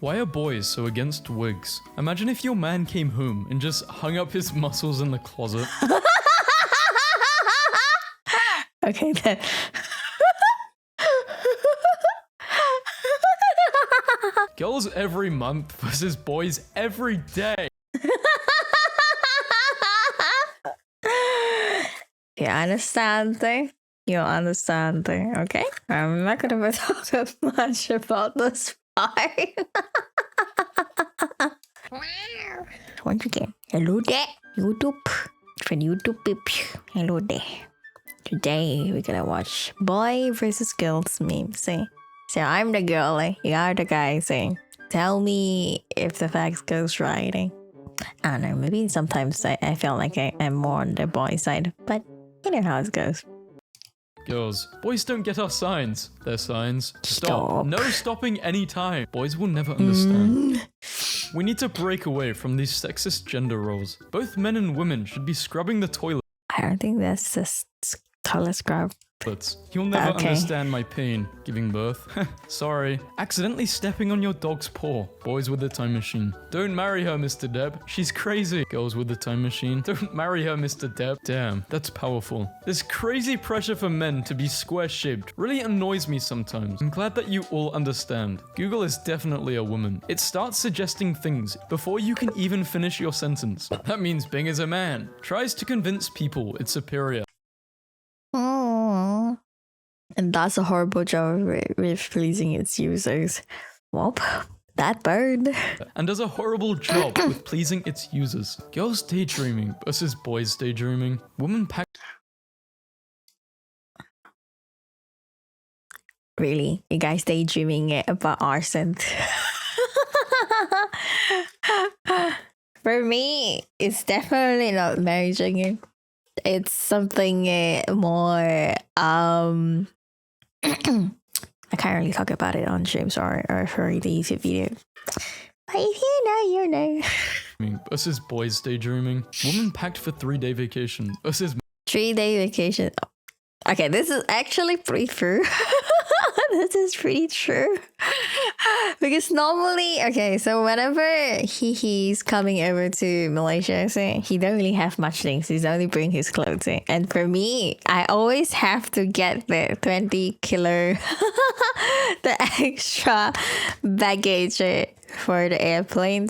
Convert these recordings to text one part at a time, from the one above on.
Why are boys so against wigs? Imagine if your man came home and just hung up his muscles in the closet. Okay then. Girls every month versus boys every day. You understand thing? You understand thing, okay? I'm not gonna talk much about this part. Once again, hello there, YouTube. For YouTube people, hello there. Today we're gonna watch boy versus girls memes. So I'm the girl, you are the guy. Tell me if the facts goes right. I don't know, maybe sometimes I feel like I'm more on the boy side, but you know how it goes. Girls, boys don't get our signs. They're signs. Stop. No stopping anytime. Boys will never understand. We need to break away from these sexist gender roles. Both men and women should be scrubbing the toilet. I don't think that's just color scrub. You'll never Okay. understand my pain giving birth. Sorry. Accidentally stepping on your dog's paw. Boys with the time machine. Don't marry her, Mr. Deb. She's crazy. Girls with the time machine. Don't marry her, Mr. Deb. Damn, that's powerful. This crazy pressure for men to be square-shaped really annoys me sometimes. I'm glad that you all understand. Google is definitely a woman. It starts suggesting things before you can even finish your sentence. That means Bing is a man. Tries to convince people it's superior. Oh, and that's a horrible job with pleasing its users. Well, that bird. And does a horrible job with pleasing its users. Girls daydreaming versus boys daydreaming. Woman pack. Really, you guys daydreaming about arson? For me, it's definitely not marrying. It's something more I can't really talk about it on streams or for the YouTube video. But if you know, you know. Versus boys daydreaming. Woman packed for 3-day vacation versus 3-day vacation. Okay, this is actually pretty true. This is pretty true. Because normally, okay, so whenever he's coming over to Malaysia, he don't really have much things. He's only bring his clothes. And for me, I always have to get the 20 kilo, the extra baggage for the airplane.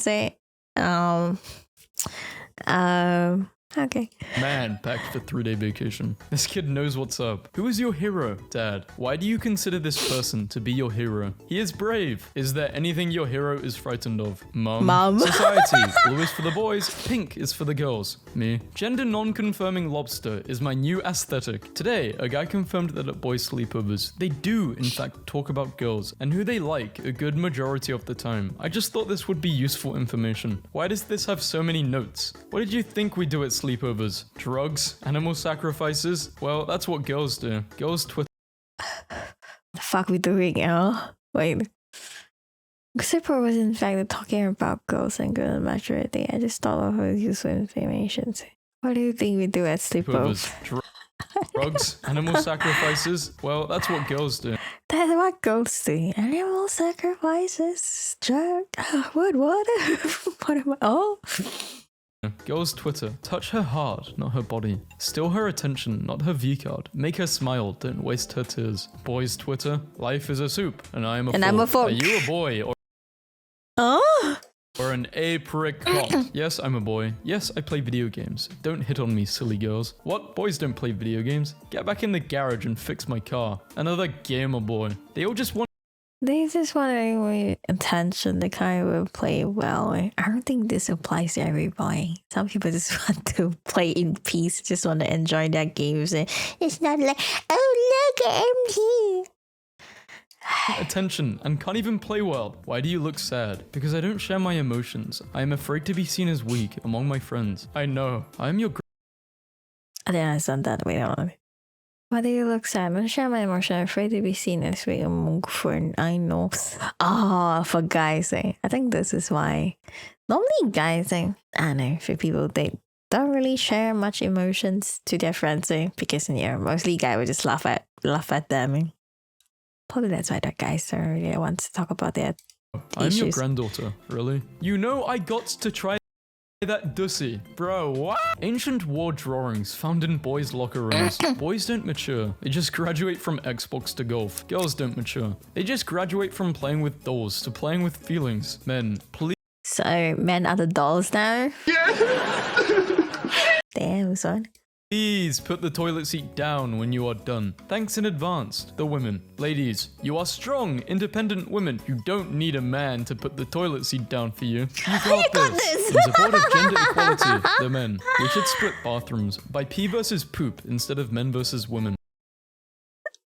Okay. man packed for 3-day vacation. This kid knows what's up. Who is your hero, Dad? Why do you consider this person to be your hero? He is brave. Is there anything your hero is frightened of? Mom. Society. Blue is for the boys. Pink is for the girls. Me. Gender non-confirming lobster is my new aesthetic. Today, a guy confirmed that at boys' sleepovers, they do, in fact, talk about girls and who they like a good majority of the time. I just thought this would be useful information. Why does this have so many notes? What did you think we do at sleepovers? Drugs? Animal sacrifices? Well, that's what girls do. Girls Twitter. The fuck we doing, Wait. Super was in fact talking about girls and girl maturity. I just thought of her useful information. What do you think we do at sleepovers? Drugs? Animal sacrifices? Well, that's what girls do. That's what girls do. Animal sacrifices. Drug. What? What am I? Oh. Girls Twitter. Touch her hard, not her body. Steal her attention, not her V-card. Make her smile, don't waste her tears. Boys Twitter. Life is a soup, and I am a fork. I'm a fork. Are you a boy or an apricot? Yes, I'm a boy. Yes, I play video games. Don't hit on me, silly girls. What? Boys don't play video games? Get back in the garage and fix my car. Another gamer boy. They all just want They just want attention. They kind of play well. I don't think this applies to everybody. Some people just want to play in peace, just want to enjoy their games. It's not like, oh look, I'm here. attention and can't even play well. Why do you look sad? Because I don't share my emotions. I am afraid to be seen as weak among my friends. I know. I am your I didn't understand that. Wait, hold on. Why do you look sad? I'm not share my emotion. I'm afraid to be seen as weak among friends. I know. For guys, I think this is why. Normally guys, I don't know, for people, they don't really share much emotions to their friends, because mostly guys would just laugh at them. Probably that's why that guys don't really want to talk about their I'm your issues. granddaughter, really? You know I got to try that dussy. Bro, what? Ancient war drawings found in boys' locker rooms. Boys don't mature. They just graduate from Xbox to golf. Girls don't mature. They just graduate from playing with dolls to playing with feelings. Men, please. So men are the dolls now? Damn, son. Please put the toilet seat down when you are done. Thanks in advance. The women. Ladies, you are strong, independent women. You don't need a man to put the toilet seat down for you. You got this. In support of gender equality, the men. We should split bathrooms by P versus poop instead of men versus women.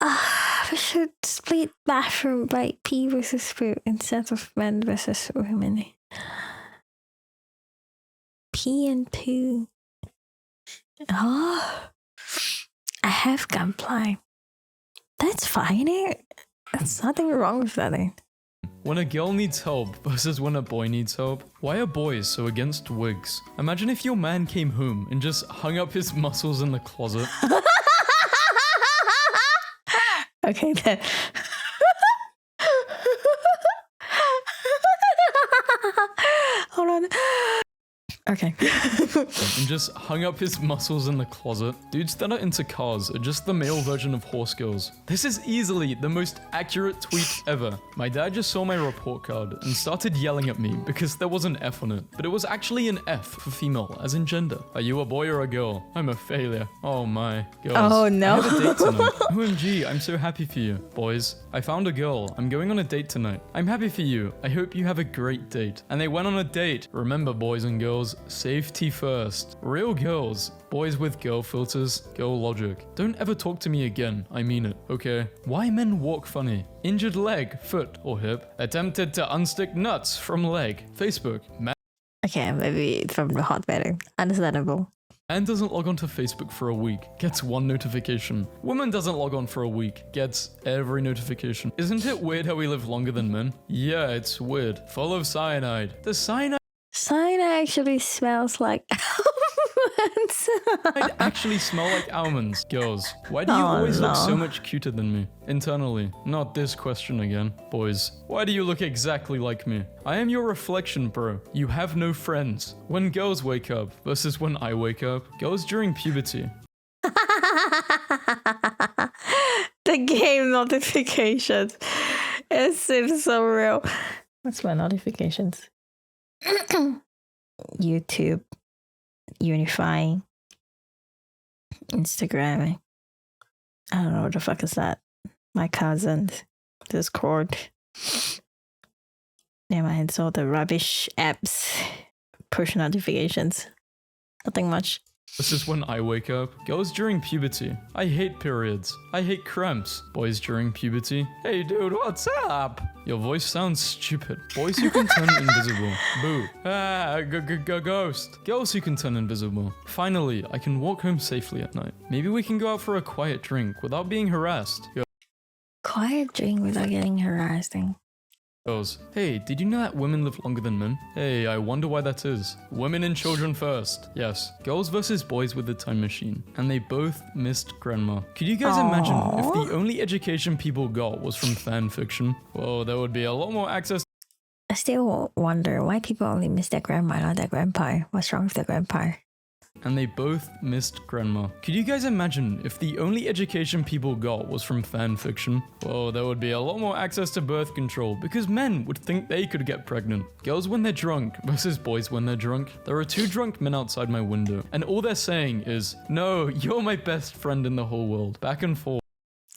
We should split bathroom by P versus poop instead of men versus women. P and poo. Oh, I have gunplay. That's fine. There's nothing wrong with that. When a girl needs help versus when a boy needs help. Why are boys so against wigs? Imagine if your man came home and just hung up his muscles in the closet. Okay, then. Hold on. Okay. And just hung up his muscles in the closet. Dudes that are into cars are just the male version of horse girls. This is easily the most accurate tweet ever. My dad just saw my report card and started yelling at me because there was an F on it, but it was actually an F for female, as in gender. Are you a boy or a girl? I'm a failure. Oh my. Girls. Oh no. I have a date tonight. OMG, I'm so happy for you. Boys, I found a girl. I'm going on a date tonight. I'm happy for you. I hope you have a great date. And they went on a date. Remember, boys and girls, safety first. Real girls, boys with girl filters, girl logic. Don't ever talk to me again, I mean it, okay? Why men walk funny? Injured leg, foot, or hip. Attempted to unstick nuts from leg. Facebook. Okay, maybe from the hot wedding. Understandable. Man doesn't log on to Facebook for a week, gets one notification. Woman doesn't log on for a week, gets every notification. Isn't it weird how we live longer than men? Yeah, it's weird. Full of cyanide. The cyanide Actually smells like almonds. I'd actually smell like almonds. Girls, why do you always look so much cuter than me? Internally, not this question again. Boys, why do you look exactly like me? I am your reflection, bro. You have no friends. When girls wake up versus when I wake up. Girls during puberty. The game notifications. It seems so real. What's my notifications? YouTube, Unifying, Instagram. I don't know what the fuck is that. My cousins, Discord. Never mind. So the rubbish apps, push notifications. Nothing much. This is when I wake up. Girls during puberty. I hate periods. I hate cramps. Boys during puberty. Hey dude, what's up? Your voice sounds stupid. Boys who can turn invisible. Boo. Ghost. Girls who can turn invisible. Finally, I can walk home safely at night. Maybe we can go out for a quiet drink without being harassed. Quiet drink without getting harassing. Girls, hey, did you know that women live longer than men? Hey, I wonder why that is. Women and children first. Yes, girls versus boys with the time machine. And they both missed grandma. Could you guys imagine if the only education people got was from fan fiction? Well, there would be a lot more access. I still wonder why people only miss their grandma, not their grandpa. What's wrong with their grandpa? And they both missed grandma. Could you guys imagine if the only education people got was from fan fiction? Well, there would be a lot more access to birth control because men would think they could get pregnant. Girls when they're drunk versus boys when they're drunk. There are two drunk men outside my window and all they're saying is, no, you're my best friend in the whole world. Back and forth.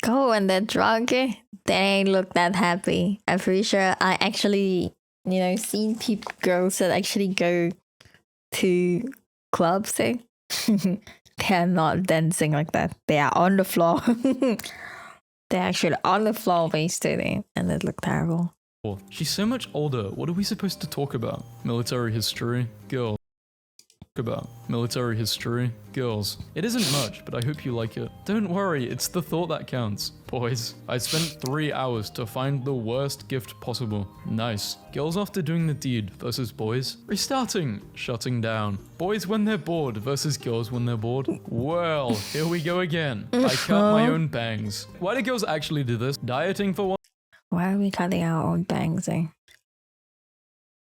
Go when they're drunk, they ain't look that happy. I'm pretty sure I actually, seen girls that actually go to clubs thing. They are not dancing like that. They are on the floor. They're actually on the floor wasted and they look terrible. She's so much older. What are we supposed to talk about? Military history? Girls. About military history? Girls. It isn't much, but I hope you like it. Don't worry, it's the thought that counts. Boys, I spent 3 hours to find the worst gift possible. Nice. Girls after doing the deed versus boys. Restarting. Shutting down. Boys when they're bored versus girls when they're bored. Well, here we go again. I cut my own bangs. Why do girls actually do this? Dieting for one. Why are we cutting our own bangs?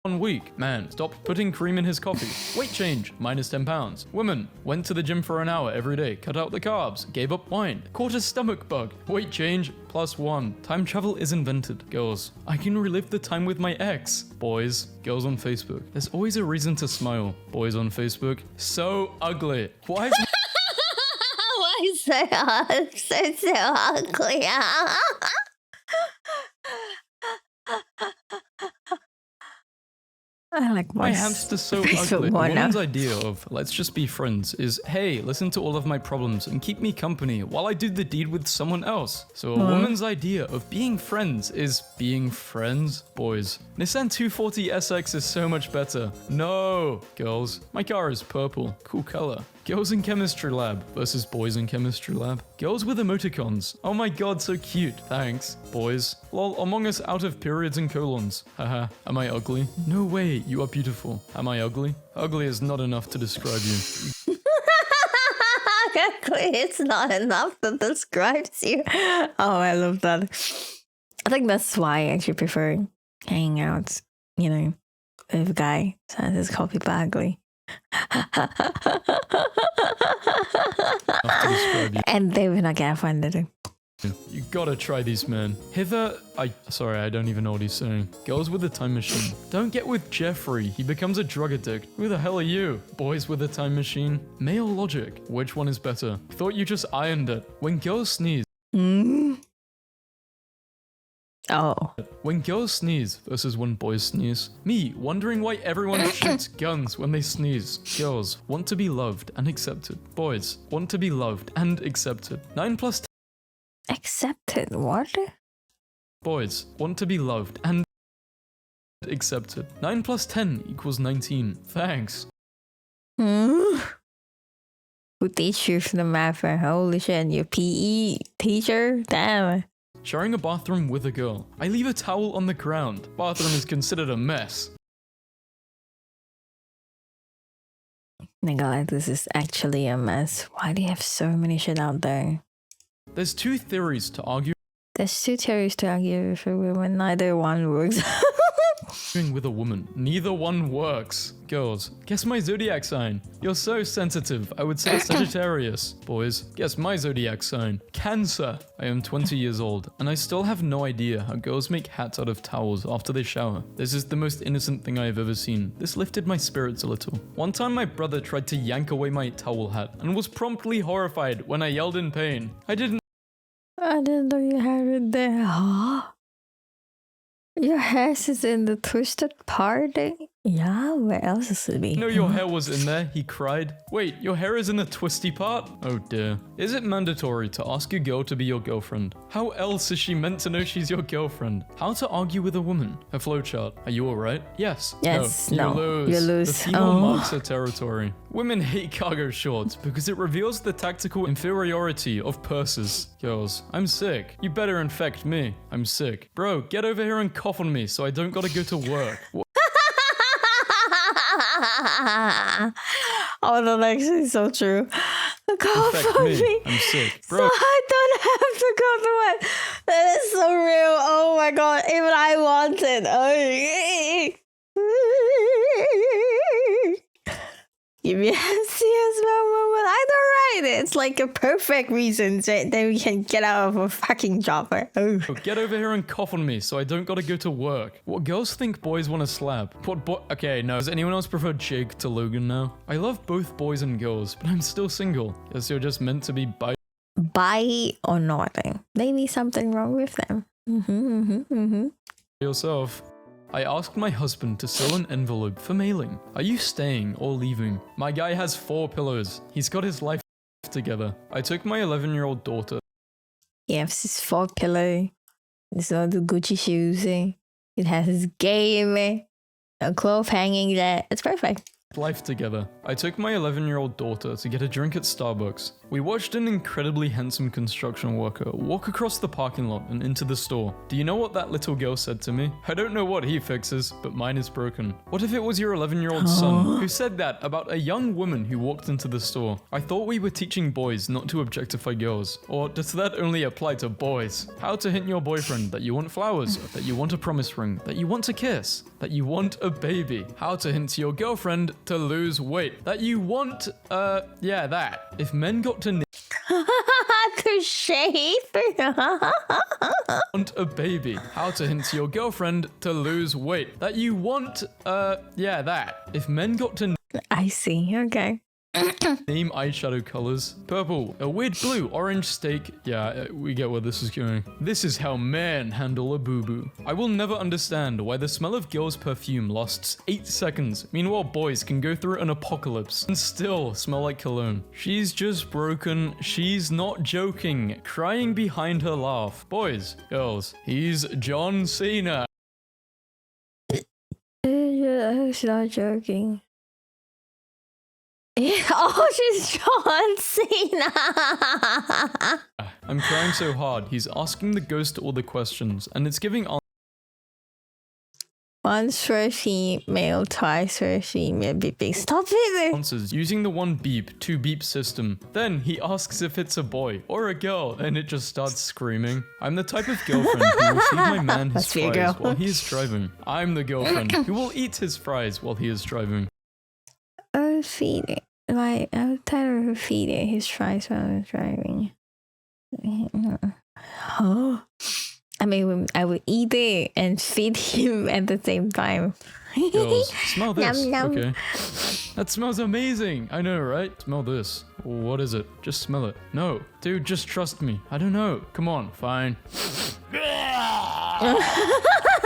1 week. Man, stopped putting cream in his coffee. Weight change, minus 10 pounds. Woman, went to the gym for an hour every day, cut out the carbs, gave up wine, caught a stomach bug. Weight change, +1. Time travel is invented. Girls, I can relive the time with my ex. Boys, girls on Facebook. There's always a reason to smile. Boys on Facebook, so ugly. Why is Why so ugly? I like my hamster's so ugly. A woman's idea of let's just be friends is, hey, listen to all of my problems and keep me company while I do the deed with someone else. So a woman's idea of being friends is being friends. Boys, Nissan 240 SX is so much better. No. Girls, my car is purple. Cool color. Girls in chemistry lab versus boys in chemistry lab. Girls with emoticons. Oh my god, so cute. Thanks. Boys. Lol, Among Us out of periods and colons. Haha. Am I ugly? No way, you are beautiful. Am I ugly? Ugly is not enough to describe you. Ugly, it's not enough that describes you. Oh, I love that. I think that's why I actually prefer hanging out, you know, with a guy who has his coffee ugly. And they will not get offended. You gotta try these, man. Hither, sorry, I don't even know what he's saying. Girls with a time machine. Don't get with Jeffrey. He becomes a drug addict. Who the hell are you? Boys with a time machine. Male logic. Which one is better? Thought you just ironed it. When girls sneeze. Oh. When girls sneeze versus when boys sneeze. Me, wondering why everyone shoots guns when they sneeze. Girls want to be loved and accepted. Boys want to be loved and accepted. 9 plus 10. Accepted? What? Boys want to be loved and accepted. 9 plus 10 equals 19. Thanks. Who teach you the math? Holy shit, your PE teacher? Damn. Sharing a bathroom with a girl. I leave a towel on the ground. Bathroom is considered a mess. Nigga, this is actually a mess. Why do you have so many shit out there? There's 2 theories to argue. There's 2 theories to argue with a woman. Neither one works. With a woman. Neither one works. Girls, guess my zodiac sign. You're so sensitive. I would say Sagittarius. Boys, guess my zodiac sign. Cancer. I am 20 years old, and I still have no idea how girls make hats out of towels after they shower. This is the most innocent thing I have ever seen. This lifted my spirits a little. One time my brother tried to yank away my towel hat and was promptly horrified when I yelled in pain. I didn't know you had it there. Huh? Your hair is in the twisted part? Yeah, where else is it be? No, your hair was in there, he cried. Wait, your hair is in the twisty part? Oh dear. Is it mandatory to ask a girl to be your girlfriend? How else is she meant to know she's your girlfriend? How to argue with a woman? A flowchart. Are you alright? Yes. Yes. No. You lose. The female marks her territory. Women hate cargo shorts because it reveals the tactical inferiority of purses. Girls, I'm sick. You better infect me. I'm sick. Bro, get over here and cough on me so I don't gotta go to work. Oh, that's actually so true. Cough on me. I'm sick. Bro. So I don't have to go to work. That is so real. Oh my god. Even I want it. Give me a serious moment. I don't write it. It's like a perfect reason that we can get out of a fucking job. Oh. Get over here and cough on me so I don't gotta go to work. What girls think boys want to slap? Okay, no. Does anyone else prefer Jake to Logan now? I love both boys and girls, but I'm still single. Guess you're just meant to be bi or nothing. Maybe something wrong with them. Yourself. I asked my husband to sell an envelope for mailing. Are you staying or leaving? My guy has 4 pillows. He's got his life together. I took my 11-year-old daughter. He has his 4 pillow. There's all the Gucci shoes. It has his game. A cloth hanging there. It's perfect. life together. I took my 11-year-old daughter to get a drink at Starbucks. We watched an incredibly handsome construction worker walk across the parking lot and into the store. Do you know what that little girl said to me? I don't know what he fixes, but mine is broken. What if it was your 11-year-old son who said that about a young woman who walked into the store? I thought we were teaching boys not to objectify girls. Or does that only apply to boys? How to hint your boyfriend that you want flowers, that you want a promise ring, that you want to kiss, that you want a baby. How to hint to your girlfriend to lose weight, that you want, yeah, that. If men got to To shave. want a baby. How to hint to your girlfriend to lose weight, that you want, yeah, that. If men got to I see. Okay. name eyeshadow colors. Purple, a weird blue, orange steak. Yeah, we get where this is going. This is how men handle a boo-boo. I will never understand why the smell of girls' perfume lasts 8 seconds. Meanwhile, boys can go through an apocalypse and still smell like cologne. She's just broken. She's not joking. Crying behind her laugh. Boys, girls, he's John Cena. She's not joking. Oh, she's John Cena. I'm crying so hard. He's asking the ghost all the questions, and it's giving Once for female, twice for female. Beeping. Stop it. answers using the one beep, two beep system. Then he asks if it's a boy or a girl, and it just starts screaming. I'm the type of girlfriend who will feed my man his Must be a fries girl. while he is driving. I'm the girlfriend who will eat his fries while he is driving. Feeding. Like, I'm tired of feeding his fries while I'm driving. Oh. I mean, I would eat it and feed him at the same time. Girls, smell this. Yum, yum. Okay. That smells amazing. I know, right? Smell this. What is it? Just smell it. No. Dude, just trust me. I don't know. Come on. Fine.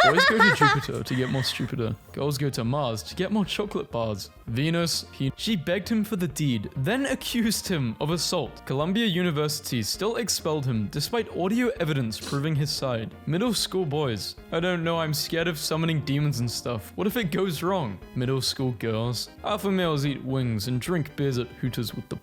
Boys go to Jupiter to get more stupider. Girls go to Mars to get more chocolate bars. Venus, she begged him for the deed, then accused him of assault. Columbia University still expelled him despite audio evidence proving his side. Middle school boys. I don't know, I'm scared of summoning demons and stuff. What if it goes wrong? Middle school girls. Alpha males eat wings and drink beers at Hooters with the...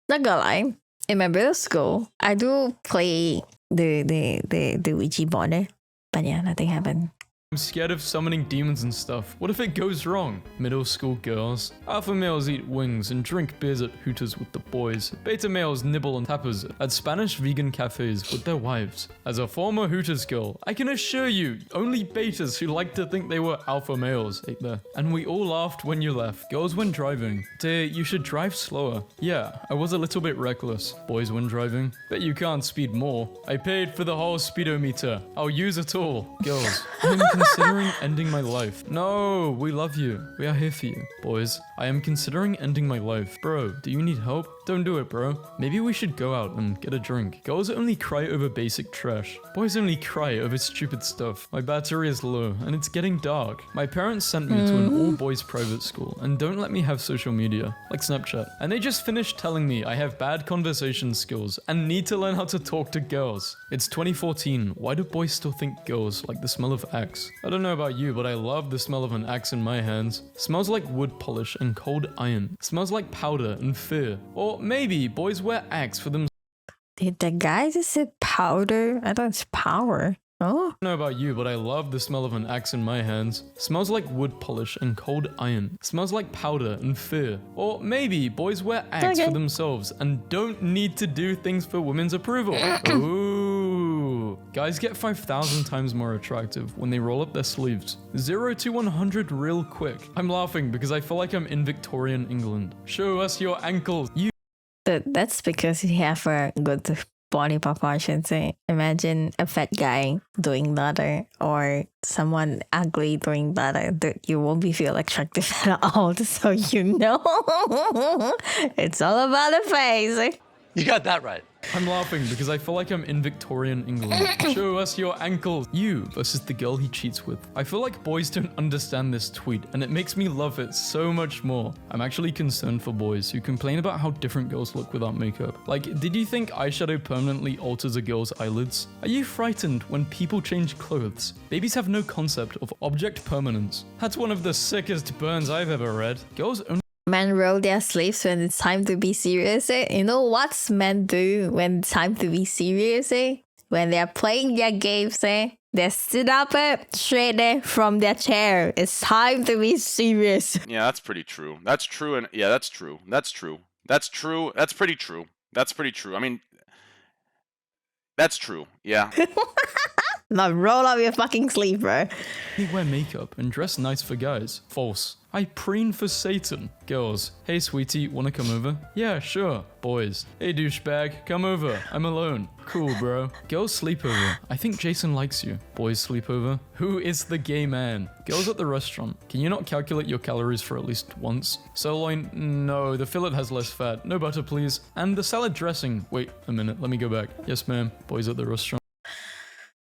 Not gonna lie, in my middle school, I do play the Ouija board. But yeah, nothing happened. I'm scared of summoning demons and stuff. What if it goes wrong? Middle school girls. Alpha males eat wings and drink beers at Hooters with the boys. Beta males nibble on tapas at Spanish vegan cafes with their wives. As a former Hooters girl, I can assure you, only betas who like to think they were alpha males ate there. And we all laughed when you left. Girls when driving. Dear, you should drive slower. Yeah, I was a little bit reckless. Boys when driving. Bet you can't speed more. I paid for the whole speedometer. I'll use it all. Girls, I'm considering ending my life. No, we love you. We are here for you. Boys, I am considering ending my life. Bro, do you need help? Don't do it, bro. Maybe we should go out and get a drink. Girls only cry over basic trash. Boys only cry over stupid stuff. My battery is low and it's getting dark. My parents sent me to an all-boys private school and don't let me have social media, like Snapchat. And they just finished telling me I have bad conversation skills and need to learn how to talk to girls. It's 2014. Why do boys still think girls like the smell of axe? I don't know about you, but I love the smell of an axe in my hands. Smells like wood polish and cold iron. Smells like powder and fear. Or maybe boys wear axe for them. Did the guy just say powder? I thought it's power. Oh. I don't know about you, but I love the smell of an axe in my hands. Smells like wood polish and cold iron. Smells like powder and fear. Or maybe boys wear axe for themselves and don't need to do things for women's approval. Ooh. Guys get 5,000 times more attractive when they roll up their sleeves. 0 to 100 real quick. I'm laughing because I feel like I'm in Victorian England. Show us your ankles. That's because you have a good body proportion. So imagine a fat guy doing that or someone ugly doing that. You won't be feel attractive at all. So you know, it's all about the face. You got that right. I'm laughing because I feel like I'm in Victorian England. Show us your ankles. You versus the girl he cheats with. I feel like boys don't understand this tweet, and it makes me love it so much more. I'm actually concerned for boys who complain about how different girls look without makeup. Like, did you think eyeshadow permanently alters a girl's eyelids? Are you frightened when people change clothes? Babies have no concept of object permanence. That's one of the sickest burns I've ever read. Girls only Men roll their sleeves when it's time to be serious. You know what's men do when it's time to be serious? When they're playing their games, they sit up straight from their chair. It's time to be serious. Yeah, that's pretty true. That's true, and yeah, that's true. That's true. That's true. That's pretty true. That's pretty true. I mean, that's true. Yeah. Now roll up your fucking sleeve, bro. They wear makeup and dress nice for guys. False. I preen for Satan. Girls, hey sweetie, wanna come over? Yeah, sure. Boys, hey douchebag, come over. I'm alone. Cool, bro. Girls sleep over. I think Jason likes you. Boys sleep over. Who is the gay man? Girls at the restaurant. Can you not calculate your calories for at least once? Sirloin? No, the fillet has less fat. No butter, please. And the salad dressing. Wait a minute, let me go back. Yes, ma'am. Boys at the restaurant.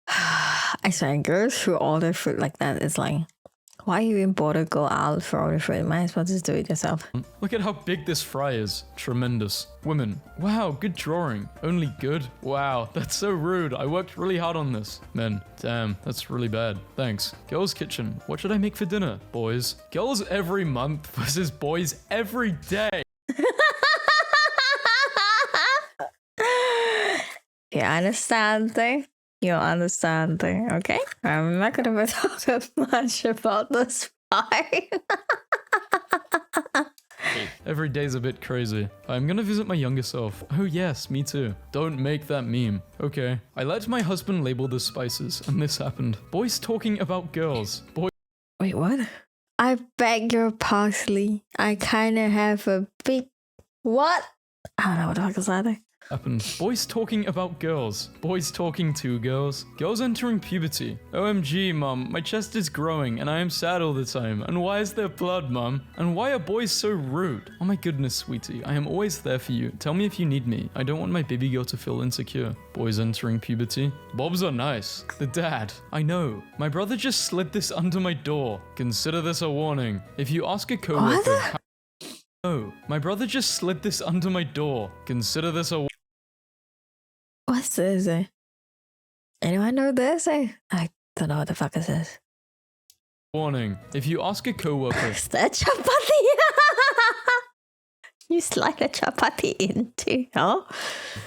I swear, girls who order food like that is like, why you even bother go out for order food? Might as well just do it yourself. Look at how big this fry is. Tremendous. Women. Wow, good drawing. Only good? Wow, that's so rude. I worked really hard on this. Men. Damn, that's really bad. Thanks. Girls' kitchen. What should I make for dinner? Boys. Girls every month versus boys every day. You understand, though? You understand, though, okay? I'm not gonna talk much about this part. Every day's a bit crazy. I'm gonna visit my younger self. Oh yes, me too. Don't make that meme. Okay. I let my husband label the spices, and this happened. Boys talking about girls. Boys. Wait, what? I beg your parsley. I kinda have a big... What? I don't know what the fuck is that. Happened. Boys talking about girls. Boys talking to girls. Girls entering puberty. OMG, mum, my chest is growing and I am sad all the time. And why is there blood, mum? And why are boys so rude? Oh my goodness, sweetie, I am always there for you. Tell me if you need me. I don't want my baby girl to feel insecure. Boys entering puberty. Bobs are nice. The dad. I know. My brother just slid this under my door. Consider this a warning. If you ask a coworker... Oh, my brother just slid this under my door. Consider this a... What's this? Anyone know this? I don't know what the fuck is this. Warning. If you ask a coworker... Is that chapati? You slide a chapati into, huh?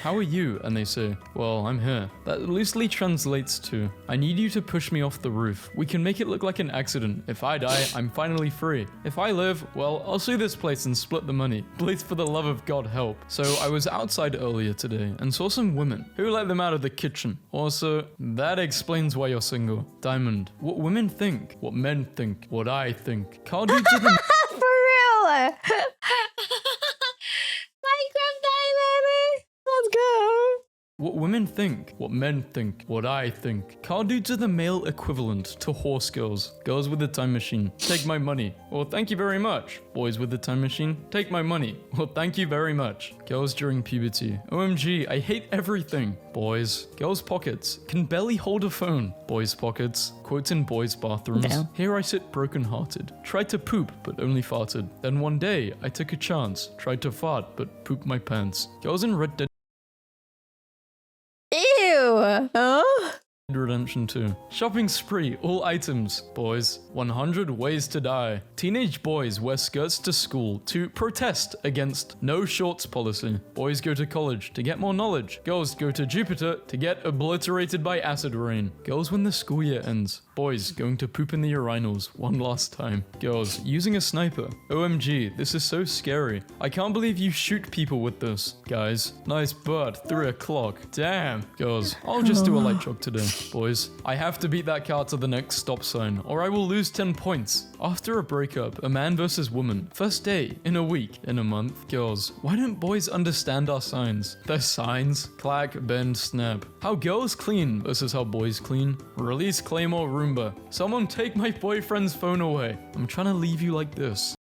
How are you? And they say, well, I'm here. That loosely translates to, I need you to push me off the roof. We can make it look like an accident. If I die, I'm finally free. If I live, well, I'll sue this place and split the money. Please, for the love of God, help. So I was outside earlier today and saw some women. Who let them out of the kitchen? Also, that explains why you're single. Diamond. What women think. What men think. What I think. Carl do to them. For real? Let's go. What women think, what men think, what I think. Car dudes are the male equivalent to horse girls. Girls with a time machine, take my money. Well, thank you very much. Boys with the time machine, take my money. Well, thank you very much. Girls during puberty. OMG, I hate everything. Boys. Girls' pockets, can barely hold a phone. Boys' pockets, quotes in boys' bathrooms. Damn. Here I sit broken-hearted. Tried to poop, but only farted. Then one day, I took a chance. Tried to fart, but pooped my pants. Girls in Red Dead Ew. Oh. Redemption 2. Shopping spree, all items. Boys, 100 ways to die. Teenage boys wear skirts to school to protest against no shorts policy. Boys go to college to get more knowledge. Girls go to Jupiter to get obliterated by acid rain. Girls when the school year ends. Boys going to poop in the urinals one last time. Girls using a sniper. OMG, this is so scary. I can't believe you shoot people with this. Guys, nice butt, 3 o'clock. Damn. Girls, I'll just do a light jog today. Boys, I have to beat that car to the next stop sign or I will lose 10 points. After a breakup, a man versus woman. First day, in a week, in a month. Girls, why don't boys understand our signs? Their signs? Clack, bend, snap. How girls clean versus how boys clean. Release Claymore Roomba. Someone take my boyfriend's phone away. I'm trying to leave you like this.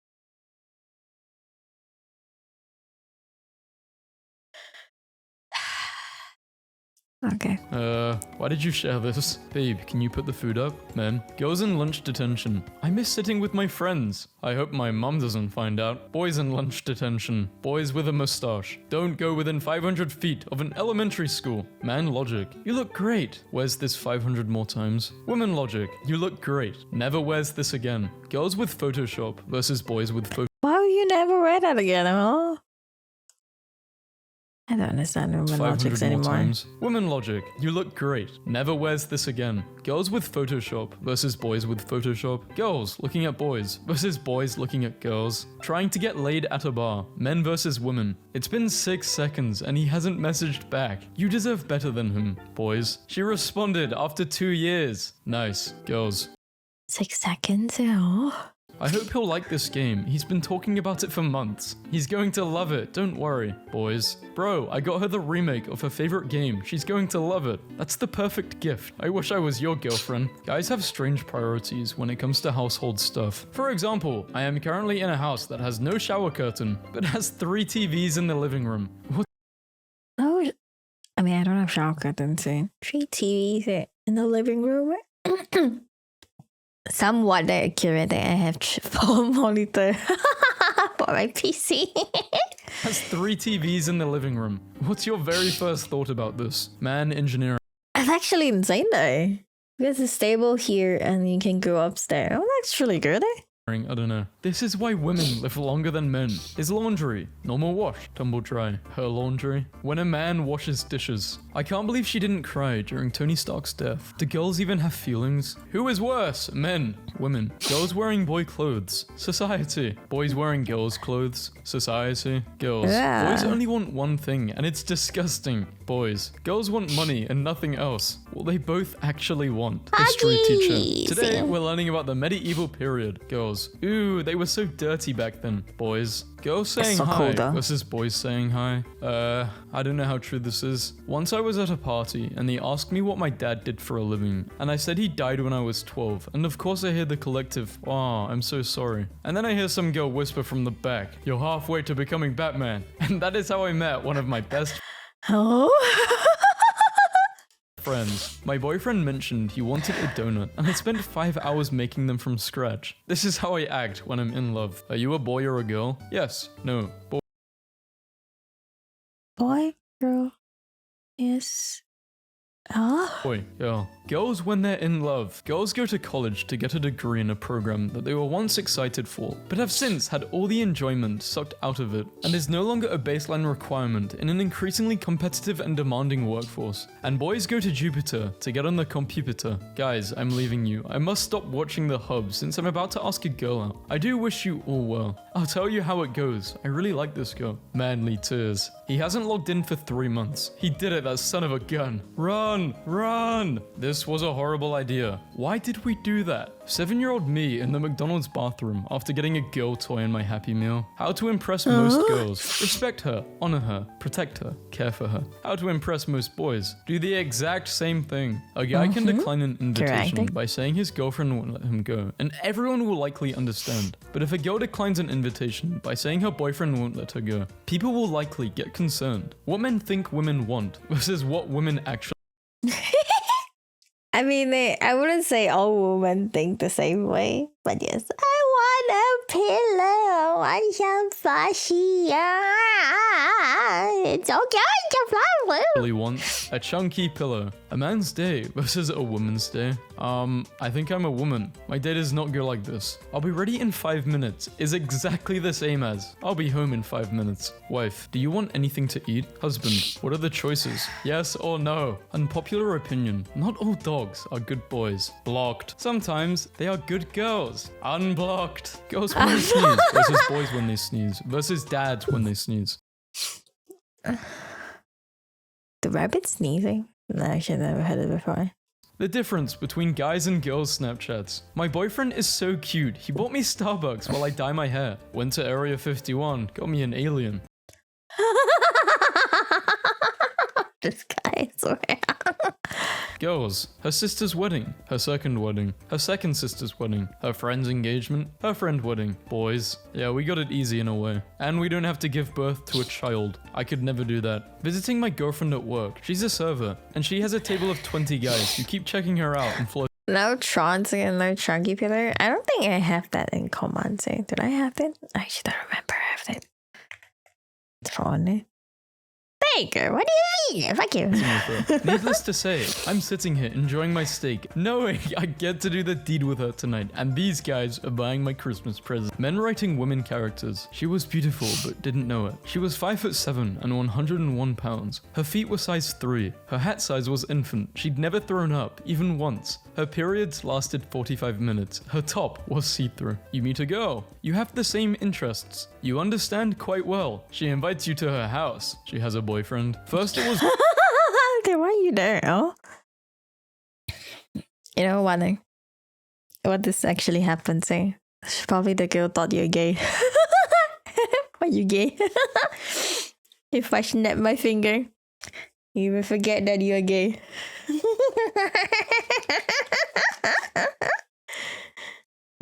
Okay. Why did you share this? Babe, can you put the food up? Men, girls in lunch detention. I miss sitting with my friends. I hope my mum doesn't find out. Boys in lunch detention. Boys with a mustache. Don't go within 500 feet of an elementary school. Man logic. You look great. Wears this 500 more times. Woman logic. You look great. Never wears this again. Girls with Photoshop versus boys with Photoshop. Why will you never wear that again, huh? I don't understand women logics anymore. Times. Women logic, you look great. Never wears this again. Girls with Photoshop versus boys with Photoshop. Girls looking at boys versus boys looking at girls. Trying to get laid at a bar. Men versus women. It's been 6 seconds and he hasn't messaged back. You deserve better than him. Boys. She responded after 2 years. Nice. Girls. 6 seconds, oh. I hope he'll like this game. He's been talking about it for months. He's going to love it, don't worry. Boys. Bro, I got her the remake of her favorite game. She's going to love it. That's the perfect gift. I wish I was your girlfriend. Guys have strange priorities when it comes to household stuff. For example, I am currently in a house that has no shower curtain, but has 3 TVs in the living room. What? Oh, I mean, I don't have shower curtains. 3 TVs in the living room. Somewhat accurate that I have 4 monitors for my PC. Has 3 TVs in the living room. What's your very first thought about this? Man, engineering. That's actually insane though. Because it's stable here and you can go upstairs. Oh, that's really good, eh? I don't know. This is why women live longer than men. His laundry. Normal wash. Tumble dry. Her laundry. When a man washes dishes. I can't believe she didn't cry during Tony Stark's death. Do girls even have feelings? Who is worse? Men. Women. Girls wearing boy clothes. Society. Boys wearing girls' clothes. Society. Girls. Yeah. Boys only want one thing and it's disgusting. Boys. Girls want money and nothing else. What they both actually want. History teacher. Today we're learning about the medieval period. Girls. Ooh, they were so dirty back then. Boys. Girls saying so hi cool, versus boys saying hi. I don't know how true this is. Once I was at a party and they asked me what my dad did for a living. And I said he died when I was 12. And of course I hear the collective, "Aw, I'm so sorry." And then I hear some girl whisper from the back, "You're halfway to becoming Batman." And that is how I met one of my best Oh? friends. My boyfriend mentioned he wanted a donut and I spent 5 hours making them from scratch. This is how I act when I'm in love. Are you a boy or a girl? Yes. No. Boy, girl, yes. Huh? Boy, girl. Girls when they're in love. Girls go to college to get a degree in a program that they were once excited for, but have since had all the enjoyment sucked out of it, and is no longer a baseline requirement in an increasingly competitive and demanding workforce. And boys go to Jupiter to get on the computer. Guys, I'm leaving you. I must stop watching the hub since I'm about to ask a girl out. I do wish you all well. I'll tell you how it goes. I really like this girl. Manly tears. He hasn't logged in for 3 months. He did it, that son of a gun. Run! Run! This was a horrible idea. Why did we do that? 7-year-old me in the McDonald's bathroom after getting a girl toy in my Happy Meal. How to impress most girls. Respect her, honor her, protect her, care for her. How to impress most boys. Do the exact same thing. A guy can decline an invitation by saying his girlfriend won't let him go, and everyone will likely understand. But if a girl declines an invitation by saying her boyfriend won't let her go, people will likely get concerned. What men think women want versus what women actually I mean, I wouldn't say all women think the same way, but yes. I want a pillow. I am flashy. It's okay to fly. really want a chunky pillow. A man's day versus a woman's day. I think I'm a woman. My day does not go like this. I'll be ready in 5 minutes is exactly the same as I'll be home in 5 minutes. Wife, do you want anything to eat? Husband, what are the choices? Yes or no? Unpopular opinion. Not all dogs are good boys. Blocked. Sometimes they are good girls. Unblocked. Girls when they sneeze versus boys when they sneeze versus dads when they sneeze. The rabbit sneezing? No, actually, I've never heard it before. The difference between guys and girls' Snapchats. My boyfriend is so cute. He bought me Starbucks while I dye my hair. Went to Area 51. Got me an alien. This guy. I swear. Girls, her sister's wedding, her second wedding, her second sister's wedding, her friend's engagement, her friend wedding. Boys, yeah, we got it easy in a way. And we don't have to give birth to a child. I could never do that. Visiting my girlfriend at work. She's a server, and she has a table of 20 guys who keep checking her out and floating. No Trons and no Chunky Pillar. I don't think I have that in command. Did I have it? I actually don't remember I have it. Tron. Baker, what do you mean? Fuck you. Needless to say, I'm sitting here enjoying my steak, knowing I get to do the deed with her tonight, and these guys are buying my Christmas present. Men writing women characters. She was beautiful, but didn't know it. She was 5'7" and 101 pounds. Her feet were size 3. Her hat size was infant. She'd never thrown up, even once. Her periods lasted 45 minutes. Her top was see-through. You meet a girl. You have the same interests. You understand quite well. She invites you to her house. She has a boyfriend. First it was... Then why are you there? Oh? You know what this actually happened, say? Probably the girl thought you're gay. Are you gay? If I snap my finger, you will forget that you're gay.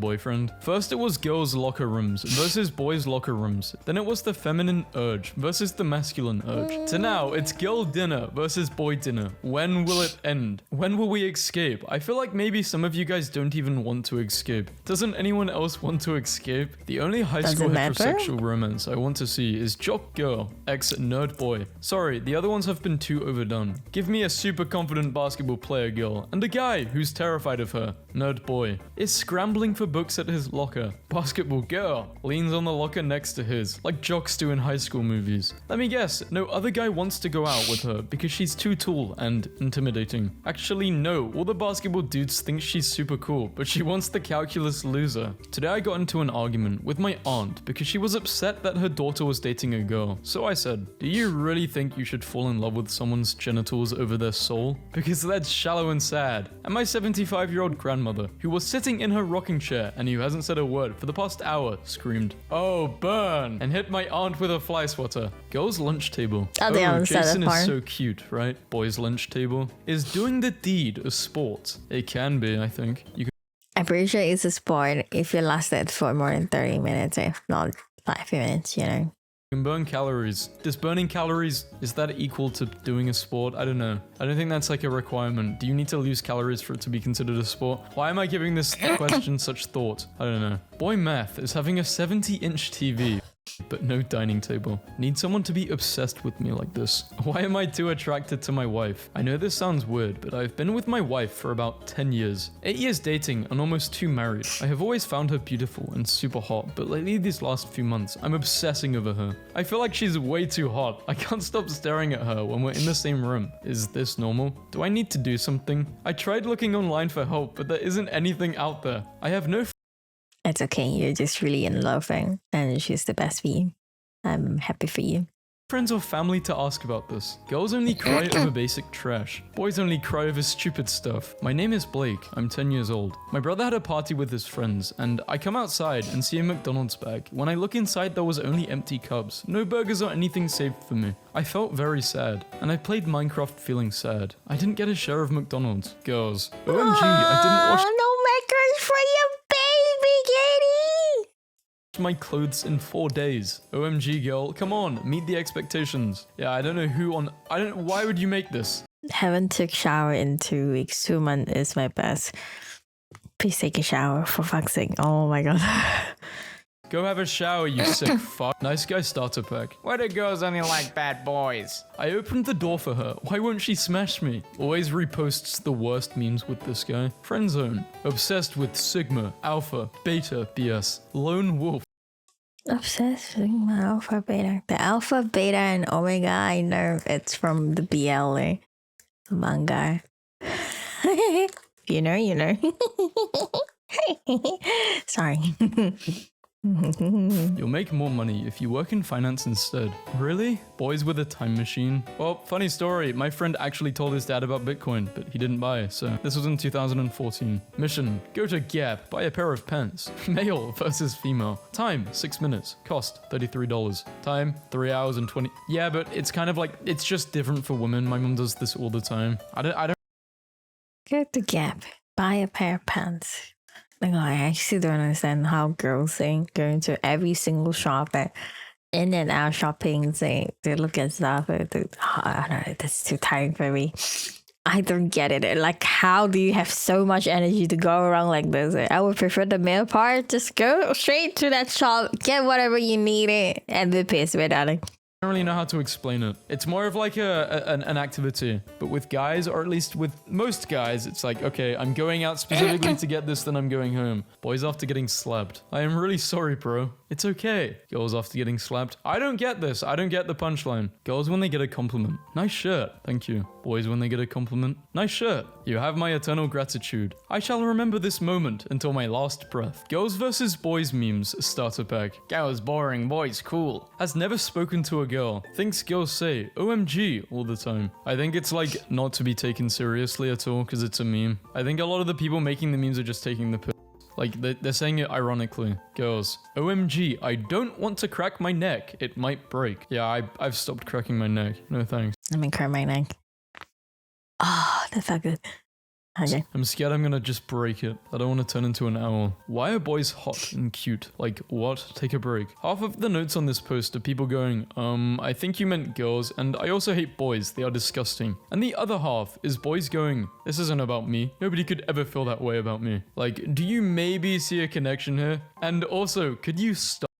Boyfriend. First it was girls' locker rooms versus boys' locker rooms. Then it was the feminine urge versus the masculine urge. To now, it's girl dinner versus boy dinner. When will it end? When will we escape? I feel like maybe some of you guys don't even want to escape. Doesn't anyone else want to escape? The only high school heterosexual romance I want to see is jock girl, ex nerd boy. Sorry, the other ones have been too overdone. Give me a super confident basketball player girl and a guy who's terrified of her, nerd boy. Is scrambling for books at his locker. Basketball girl leans on the locker next to his, like jocks do in high school movies. Let me guess, no other guy wants to go out with her because she's too tall and intimidating. Actually, no, all the basketball dudes think she's super cool, but she wants the calculus loser. Today I got into an argument with my aunt because she was upset that her daughter was dating a girl. So I said, do you really think you should fall in love with someone's genitals over their soul? Because that's shallow and sad. And my 75-year-old grandmother, who was sitting in her rocking chair and who hasn't said a word for the past hour, screamed, "Oh, burn!" and hit my aunt with a fly swatter. Girls' lunch table. Oh, Jason is so cute, right? Boys' lunch table. Is doing the deed a sport? It can be, I think. You can I'm pretty sure it's a sport if you lasted for more than 30 minutes, if not 5 minutes, you know. burn calories. Does burning calories, is that equal to doing a sport? I don't know. I don't think that's like a requirement. Do you need to lose calories for it to be considered a sport? Why am I giving this question such thought? I don't know. Boy Math is having a 70-inch TV, but no dining table. Need someone to be obsessed with me like this. Why am I too attracted to my wife? I know this sounds weird, but I've been with my wife for about 10 years. 8 years dating and almost 2 married. I have always found her beautiful and super hot, but lately these last few months, I'm obsessing over her. I feel like she's way too hot. I can't stop staring at her when we're in the same room. Is this normal? Do I need to do something? I tried looking online for help, but there isn't anything out there. I have no It's okay, you're just really in love and she's the best for you. I'm happy for you. friends or family to ask about this. Girls only cry over basic trash. Boys only cry over stupid stuff. My name is Blake. I'm 10 years old. My brother had a party with his friends, and I come outside and see a McDonald's bag. When I look inside, there was only empty cups. No burgers or anything saved for me. I felt very sad, and I played Minecraft feeling sad. I didn't get a share of McDonald's. Girls. OMG, I didn't wash no macros for your baby, Katie! my clothes in 4 days. OMG, girl. Come on, meet the expectations. Yeah, I don't know who on... Why would you make this? Haven't took shower in 2 weeks. 2 months is my best. Please take a shower, for fuck's sake. Oh my god. Go have a shower, you sick fuck. Nice guy starter pack. Why do girls only like bad boys? I opened the door for her. Why won't she smash me? Always reposts the worst memes with this guy. Friendzone. Obsessed with Sigma, Alpha, Beta, BS. Lone Wolf. Obsessed with my alpha, beta. The alpha, beta, and omega, I know it's from the BL manga. You know. Sorry. You'll make more money if you work in finance instead. Really? Boys with a time machine? Well, funny story. My friend actually told his dad about Bitcoin, but he didn't buy, so this was in 2014. Mission: go to Gap, buy a pair of pants. Male versus female. Time: 6 minutes. Cost: $33. Time: 3 hours and 20. Yeah, but it's kind of like, it's just different for women. My mom does this all the time. I don't. Go to Gap, buy a pair of pants. Like, I actually don't understand how girls think going to every single shop and in and out shopping, saying they look at stuff. I don't know, that's too tiring for me. I don't get it. Like, how do you have so much energy to go around like this? I would prefer the male part. Just go straight to that shop, get whatever you need, and be pissed with it. I don't really know how to explain it. It's more of like an activity, but with guys, or at least with most guys, it's like, okay, I'm going out specifically to get this, then I'm going home. Boys after getting slapped. I am really sorry, bro. It's okay. Girls after getting slapped. I don't get this. I don't get the punchline. Girls when they get a compliment. Nice shirt. Thank you. Boys when they get a compliment. Nice shirt. You have my eternal gratitude. I shall remember this moment until my last breath. Girls versus boys memes starter pack. Girls boring, boys cool. Has never spoken to a girl. Thinks girls say OMG all the time. I think it's like not to be taken seriously at all because it's a meme. I think a lot of the people making the memes are just taking the piss. Like, they're saying it ironically. Girls, OMG, I don't want to crack my neck. It might break. Yeah, I've stopped cracking my neck. No thanks. Let me crack my neck. Oh, that felt good. Okay. I'm scared I'm gonna just break it. I don't want to turn into an owl. Why are boys hot and cute? Like, what? Take a break. Half of the notes on this post are people going, I think you meant girls, and I also hate boys. They are disgusting. And the other half is boys going, this isn't about me. Nobody could ever feel that way about me. Like, do you maybe see a connection here? And also, could you stop?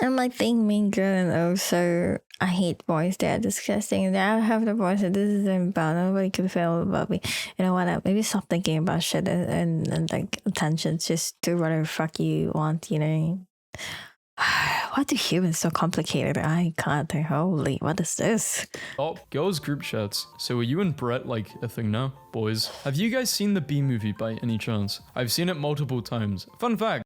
I'm like being mean girl, and also I hate boys. They're disgusting. And I have the boys that this isn't about. Nobody can feel about me. You know what? Maybe stop thinking about shit and like attention. Just do whatever fuck you want. You know. Why do humans so complicated? I can't think. Holy, what is this? Oh, girls group chats. So are you and Brett like a thing now? Boys, have you guys seen the Bee Movie by any chance? I've seen it multiple times. Fun fact.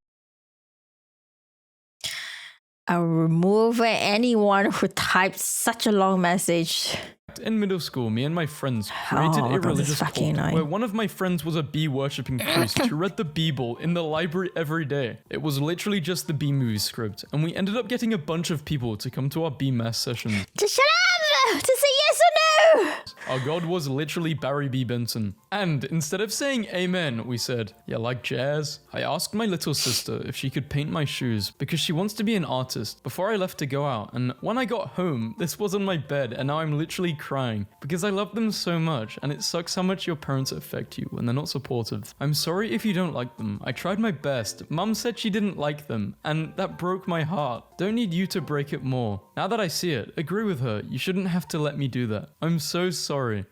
I'll remove anyone who typed such a long message. In middle school, me and my friends created a religious cult where one of my friends was a bee worshipping priest who read the Bible in the library every day. It was literally just the Bee Movie script, and we ended up getting a bunch of people to come to our Bee Mass sessions. Just shut up! To say yes or no! Our god was literally Barry B. Benson. And instead of saying amen, we said, yeah, like jazz? I asked my little sister if she could paint my shoes because she wants to be an artist before I left to go out. And when I got home, this was on my bed and now I'm literally crying because I love them so much and it sucks how much your parents affect you when they're not supportive. I'm sorry if you don't like them. I tried my best. Mum said she didn't like them and that broke my heart. Don't need you to break it more. Now that I see it, agree with her. You shouldn't have to let me do that. I'm so sorry.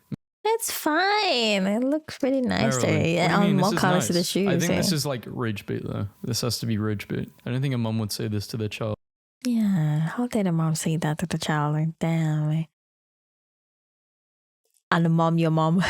That's fine. It looks pretty nice there. More colors to the shoes. I think this is like rage bait though. This has to be rage bait. I don't think a mum would say this to their child. Yeah, how did a mom say that to the child? Like, damn. And the mom, your mom.